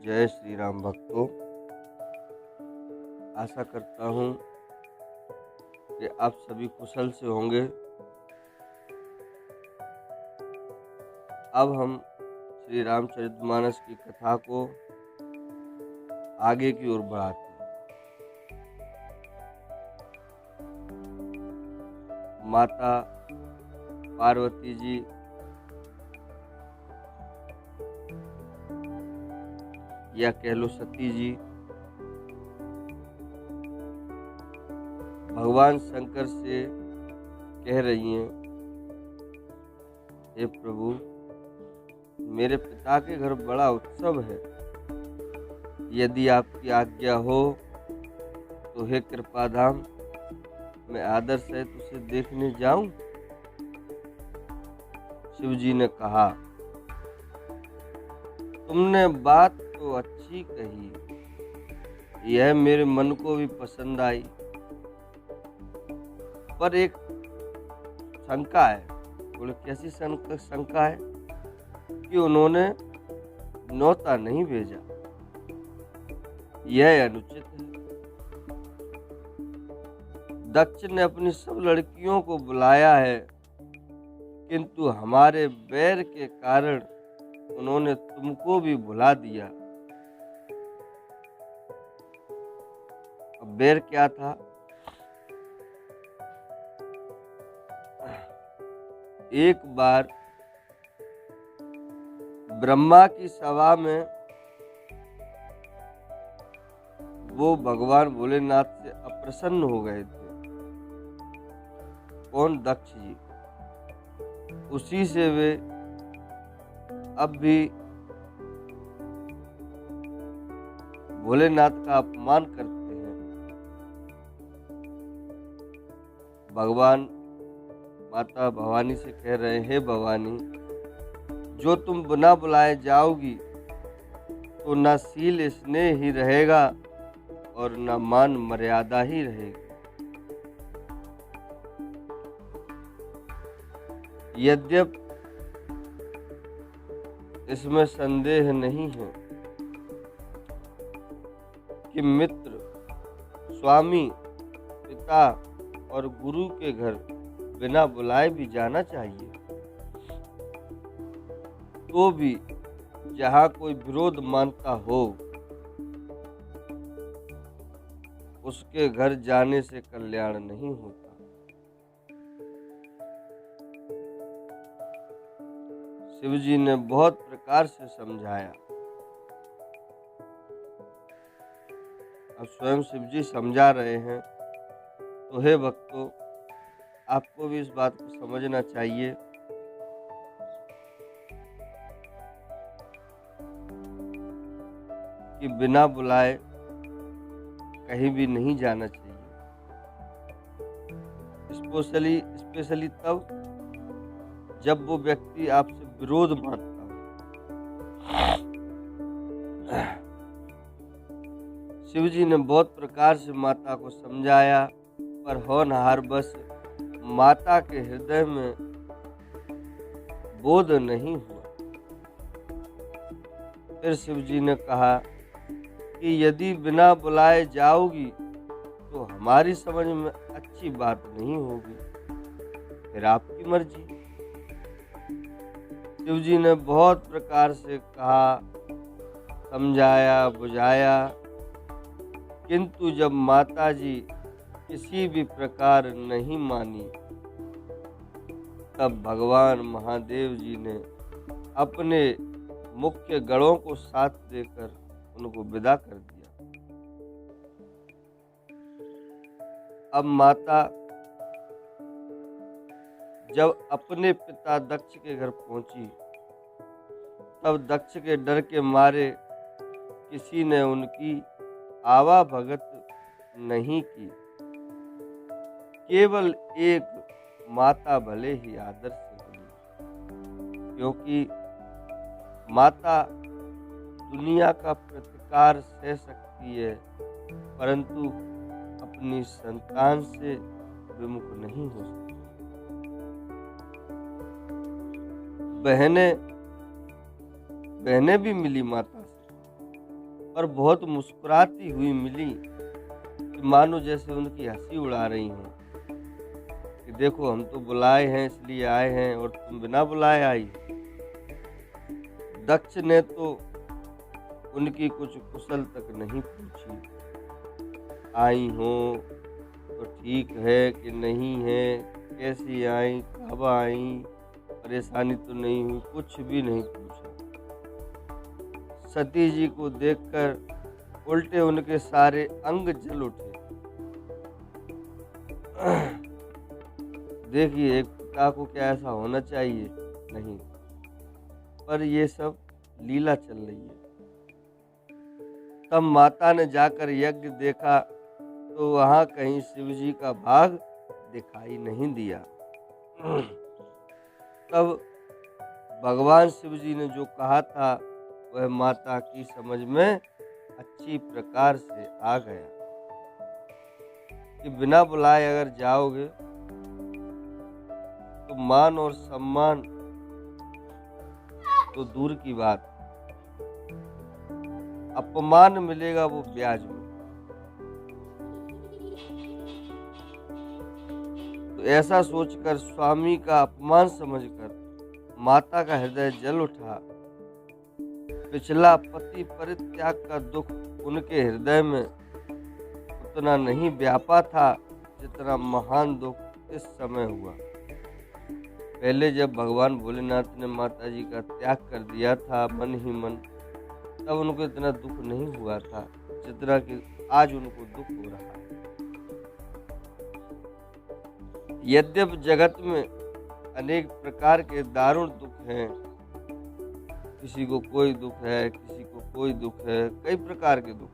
जय श्री राम भक्तों। आशा करता हूँ कि आप सभी कुशल से होंगे। अब हम श्री रामचरितमानस की कथा को आगे की ओर बढ़ाते हैं। माता पार्वती जी या कह लो सती जी भगवान शंकर से कह रही हैं, हे प्रभु, मेरे पिता के घर बड़ा उत्सव है। यदि आपकी आज्ञा हो तो हे कृपाधाम, मैं आदर सहित उसे देखने जाऊं। शिव जी ने कहा, तुमने बात तो अच्छी कही, यह मेरे मन को भी पसंद आई, पर एक शंका है। बोले, कैसी शंका है? कि उन्होंने न्योता नहीं भेजा, यह अनुचित है। दक्ष ने अपनी सब लड़कियों को बुलाया है, किंतु हमारे बैर के कारण उन्होंने तुमको भी बुला दिया। अब बैर क्या था? एक बार ब्रह्मा की सभा में वो भगवान भोलेनाथ से अप्रसन्न हो गए थे। कौन? दक्ष जी। उसी से वे अब भी भोलेनाथ का अपमान करते हैं। भगवान माता भवानी से कह रहे हैं, हे भवानी, जो तुम बिना बुलाए जाओगी तो न शील स्नेह ही रहेगा और न मान मर्यादा ही रहेगी। यद्यपि इसमें संदेह नहीं है कि मित्र, स्वामी, पिता और गुरु के घर बिना बुलाए भी जाना चाहिए, तो भी जहाँ कोई विरोध मानता हो उसके घर जाने से कल्याण नहीं होता। शिव जी ने बहुत प्रकार से समझाया। अब स्वयं शिव जी समझा रहे हैं, तो हे भक्तों, आपको भी इस बात को समझना चाहिए कि बिना बुलाए कहीं भी नहीं जाना चाहिए। स्पेशली तब जब वो व्यक्ति आपसे विरोध मानता हो। शिव जी ने बहुत प्रकार से माता को समझाया, पर होनहार बस माता के हृदय में बोध नहीं हुआ। फिर शिव जी ने कहा कि यदि बिना बुलाए जाओगी तो हमारी समझ में अच्छी बात नहीं होगी, फिर आपकी मर्जी। शिव जी ने बहुत प्रकार से कहा, समझाया, बुझाया, किंतु जब माता जी किसी भी प्रकार नहीं मानी, तब भगवान महादेव जी ने अपने मुख्य गणों को साथ देकर उनको विदा कर दिया। अब माता जब अपने पिता दक्ष के घर पहुंची, तब दक्ष के डर के मारे किसी ने उनकी आवाभगत नहीं की। केवल एक माता भले ही आदर से बनी, क्योंकि माता दुनिया का प्रतिकार सह सकती है, परंतु अपनी संतान से विमुख नहीं हो सकती। बहनें भी मिली माता से, पर बहुत मुस्कुराती हुई मिली कि मानो जैसे उनकी हंसी उड़ा रही हों कि देखो हम तो बुलाए हैं इसलिए आए हैं और तुम बिना बुलाए आई। दक्ष ने तो उनकी कुछ कुशल तक नहीं पूछी, आई हो तो ठीक है कि नहीं है, कैसी आई, कब आई, परेशानी तो नहीं हुई, कुछ भी नहीं पूछा। सती जी को देखकर उल्टे उनके सारे अंग जल उठे। देखिए एक पिता को क्या ऐसा होना चाहिए? नहीं, पर ये सब लीला चल रही है। तब माता ने जाकर यज्ञ देखा तो वहां कहीं शिवजी का भाग दिखाई नहीं दिया। तब भगवान शिवजी ने जो कहा था वह माता की समझ में अच्छी प्रकार से आ गया कि बिना बुलाए अगर जाओगे तो मान और सम्मान तो दूर की बात, अपमान मिलेगा वो ब्याज में। तो ऐसा सोचकर स्वामी का अपमान समझकर माता का हृदय जल उठा। पिछला पति परित्याग का दुख उनके हृदय में उतना नहीं व्यापा था जितना महान दुख इस समय हुआ। पहले जब भगवान भोलेनाथ ने माता जी का त्याग कर दिया था मन ही मन, तब उनको इतना दुख नहीं हुआ था जितना कि आज उनको दुख हो रहा है। यद्यपि जगत में अनेक प्रकार के दारुण दुख हैं, किसी को कोई दुख है, किसी को कोई दुख है, कई प्रकार के दुख,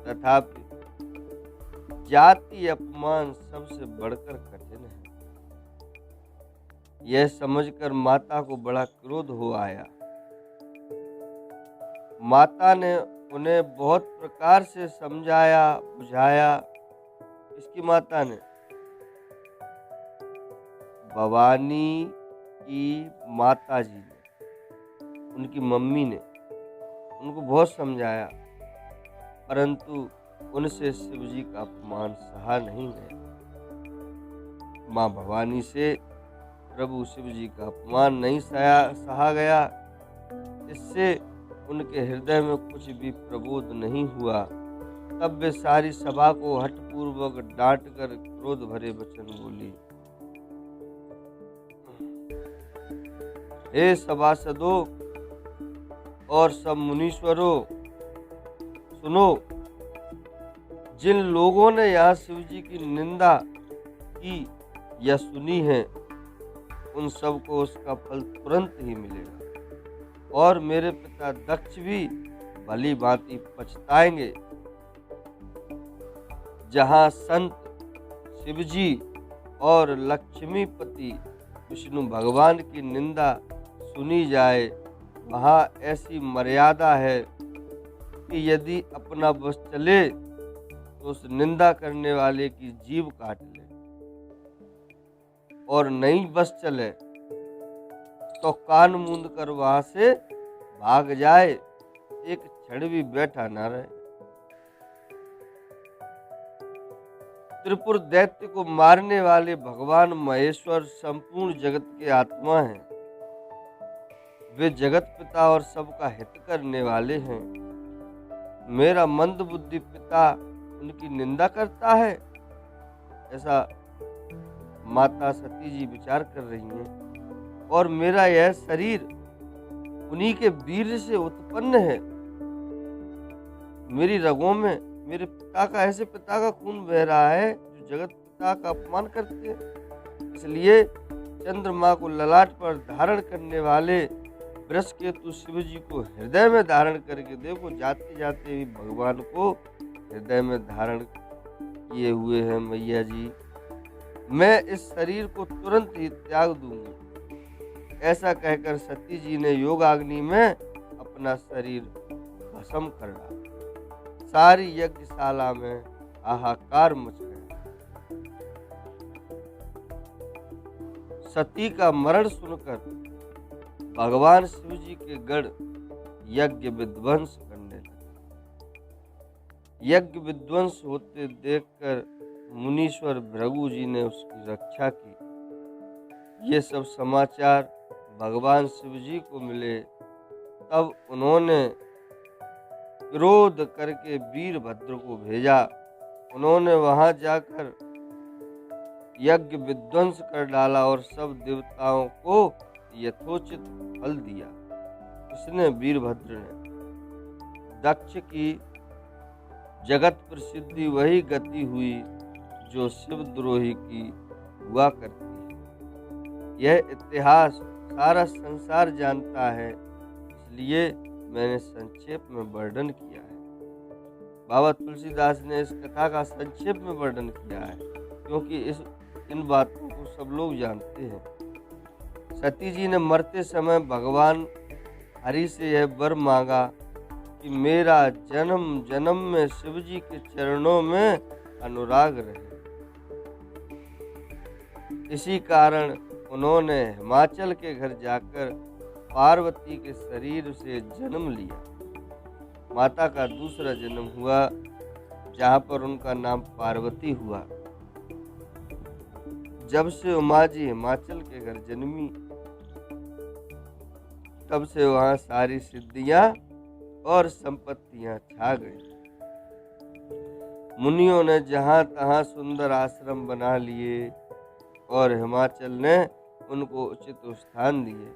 तथापि जाति अपमान सबसे बढ़कर कठिन है। यह समझकर माता को बड़ा क्रोध हो आया। माता ने उन्हें बहुत प्रकार से समझाया बुझाया। इसकी माता ने, भवानी की माता जी ने, उनकी मम्मी ने उनको बहुत समझाया, परंतु उनसे शिवजी का अपमान सहा नहीं गया। माँ भवानी से प्रभु शिवजी का अपमान नहीं सहा गया। इससे उनके हृदय में कुछ भी प्रबोध नहीं हुआ। तब वे सारी सभा को हठपूर्वक डांट कर क्रोध भरे वचन बोली, हे सभासदों और सब मुनीश्वरों, सुनो, जिन लोगों ने यहाँ शिवजी की निंदा की या सुनी है उन सबको उसका फल तुरंत ही मिलेगा और मेरे पिता दक्ष भी भली भांति पछताएंगे। जहाँ संत शिवजी और लक्ष्मीपति विष्णु भगवान की निंदा सुनी जाए, वहाँ ऐसी मर्यादा है कि यदि अपना बस चले तो उस निंदा करने वाले की जीभ काट ले, और नहीं बस चले तो कान मूंद कर वहां से भाग जाए, एक क्षण भी बैठा ना रहे। त्रिपुर दैत्य को मारने वाले भगवान महेश्वर संपूर्ण जगत के आत्मा हैं। वे जगत पिता और सबका हित करने वाले हैं। मेरा मंद बुद्धि पिता उनकी निंदा करता है, ऐसा माता सती जी विचार कर रही हैं। और मेरा यह शरीर उन्हीं के वीर से उत्पन्न है। मेरी रगों में मेरे पिता का, ऐसे पिता का खून बह रहा है जो जगत पिता का अपमान करते हैं। इसलिए चंद्रमा को ललाट पर धारण करने वाले वृषकेतु शिव जी को हृदय में धारण करके देखो, जाते जाते भी भगवान को हृदय में धारण किए हुए हैं। मैया जी, मैं इस शरीर को तुरंत ही त्याग दूंगी। ऐसा कहकर सती जी ने योगाग्नि में अपना शरीर भस्म कर डाला। सारी यज्ञशाला में हाहाकार मच गया। सती का मरण सुनकर भगवान शिव जी के गण यज्ञ विध्वंस करने लगे। यज्ञ विध्वंस होते देखकर मुनीश्वर भृगु जी ने उसकी रक्षा की। ये सब समाचार भगवान शिव जी को मिले। तब उन्होंने क्रोध करके वीरभद्र को भेजा। उन्होंने वहां जाकर यज्ञ विध्वंस कर डाला और सब देवताओं को यथोचित फल दिया। इसने वीरभद्र ने दक्ष की जगत प्रसिद्धि वही गति हुई जो शिवद्रोही की हुआ करती है। यह इतिहास सारा संसार जानता है, इसलिए मैंने संक्षेप में वर्णन किया है। बाबा तुलसीदास ने इस कथा का संक्षेप में वर्णन किया है, क्योंकि इन बातों को सब लोग जानते हैं। सती जी ने मरते समय भगवान हरि से यह वर मांगा कि मेरा जन्म जन्म में शिव जी के चरणों में अनुराग रहे। इसी कारण उन्होंने हिमाचल के घर जाकर पार्वती के शरीर से जन्म लिया। माता का दूसरा जन्म हुआ, जहाँ पर उनका नाम पार्वती हुआ। जब से उमा जी हिमाचल के घर जन्मी, तब से वहाँ सारी सिद्धियां और संपत्तियां छा गई। मुनियों ने जहाँ तहाँ सुंदर आश्रम बना लिए और हिमाचल ने उनको उचित स्थान दिए,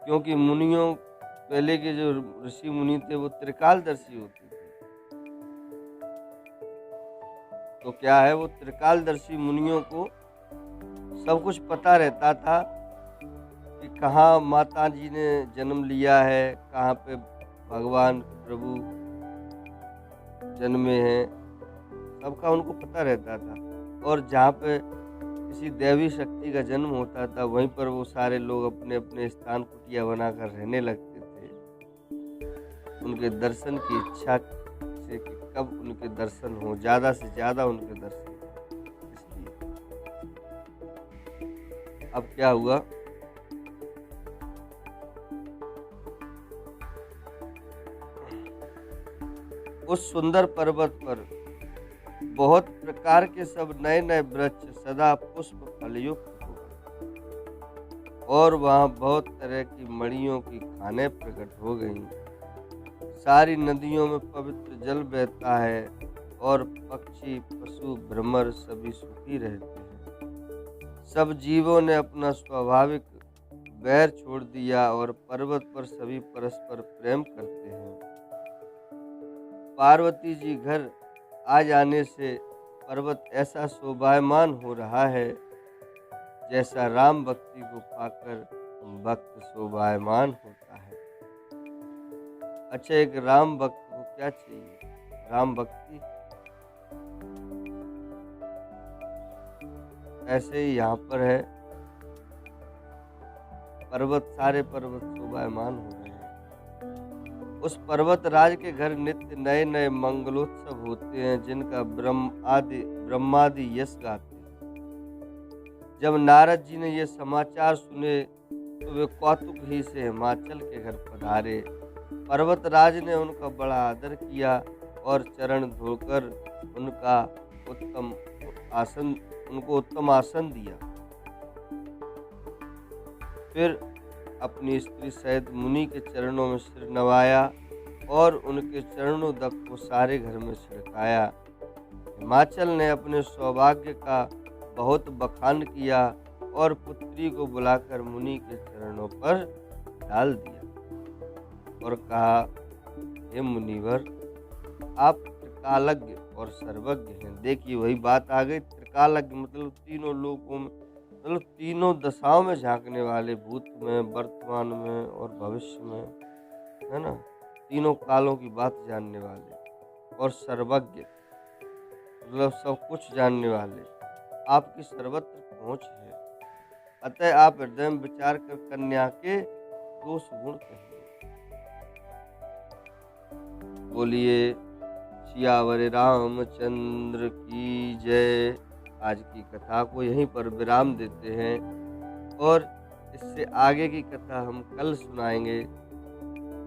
क्योंकि मुनियों पहले के जो ऋषि मुनि थे वो त्रिकालदर्शी होते थे। तो क्या है, वो त्रिकालदर्शी मुनियों को सब कुछ पता रहता था कि कहाँ माता जी ने जन्म लिया है, कहाँ पे भगवान प्रभु जन्मे हैं, सबका उनको पता रहता था। और जहाँ पे किसी दैवी शक्ति का जन्म होता था, वहीं पर वो सारे लोग अपने अपने स्थान कुटिया बनाकर रहने लगते थे, उनके दर्शन की इच्छा से कि कब उनके दर्शन हो, ज़्यादा से ज़्यादा उनके दर्शन हो। इसलिए अब क्या हुआ, उस सुंदर पर्वत पर बहुत प्रकार के सब नए नए वृक्ष सदा पुष्प फलयुक्त हो गए, और वहाँ बहुत तरह की मणियों की खानें प्रकट हो गईं। सारी नदियों में पवित्र जल बहता है और पक्षी पशु भ्रमर सभी सुखी रहते हैं। सब जीवों ने अपना स्वाभाविक वैर छोड़ दिया और पर्वत पर सभी परस्पर प्रेम करते हैं। पार्वती जी घर आ जाने से पर्वत ऐसा शोभायमान हो रहा है, जैसा राम भक्ति को पाकर भक्त शोभायमान होता है। अच्छा, एक राम भक्त को क्या चाहिए? राम भक्ति। ऐसे ही यहाँ पर है, पर्वत सारे पर्वत शोभायमान हो रहे हैं। उस पर्वत राज के घर नित्य नए नए मंगलोत्सव होते हैं, जिनका ब्रह्मादि यश गाते हैं। जब नारद जी ने ये समाचार सुने तो वे कौतुक ही से हिमाचल के घर पधारे। पर्वत राज ने उनका बड़ा आदर किया और चरण धोकर उनको उत्तम आसन दिया। फिर अपनी स्त्री सहित मुनि के चरणों में सिर नवाया और उनके चरणों तक को सारे घर में छिड़काया। हिमाचल ने अपने सौभाग्य का बहुत बखान किया और पुत्री को बुलाकर मुनि के चरणों पर डाल दिया और कहा, हे मुनिवर, आप त्रिकालज्ञ और सर्वज्ञ हैं। देखिए वही बात आ गई, त्रिकालज्ञ मतलब तीनों लोकों में, मतलब तीनों दशाओं में झांकने वाले, भूत में, वर्तमान में और भविष्य में, है ना, तीनों कालों की बात जानने वाले। और सर्वज्ञ मतलब सब कुछ जानने वाले। आपकी सर्वत्र पहुँच है, अतः आप हृदय में विचार कर कन्या के दोष गुण कहिए। बोलिए सियावर रामचंद्र की जय। आज की कथा को यहीं पर विराम देते हैं और इससे आगे की कथा हम कल सुनाएंगे।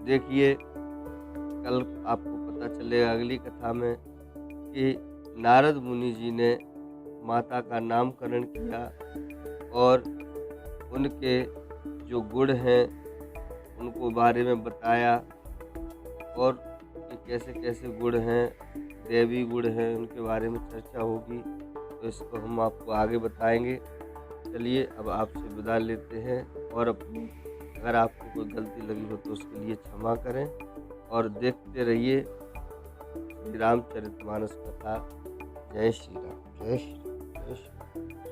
देखिए कल आपको पता चलेगा अगली कथा में कि नारद मुनि जी ने माता का नामकरण किया और उनके जो गुण हैं उनको बारे में बताया और कि कैसे कैसे गुण हैं, दैवी गुण हैं, उनके बारे में चर्चा होगी। तो इसको हम आपको आगे बताएंगे। चलिए अब आपसे विदा लेते हैं और अपनी अगर आपको कोई गलती लगी हो तो उसके लिए क्षमा करें और देखते रहिए श्री रामचरितमानस कथा। जय श्री राम, जय श्री राम, जय श्री राम।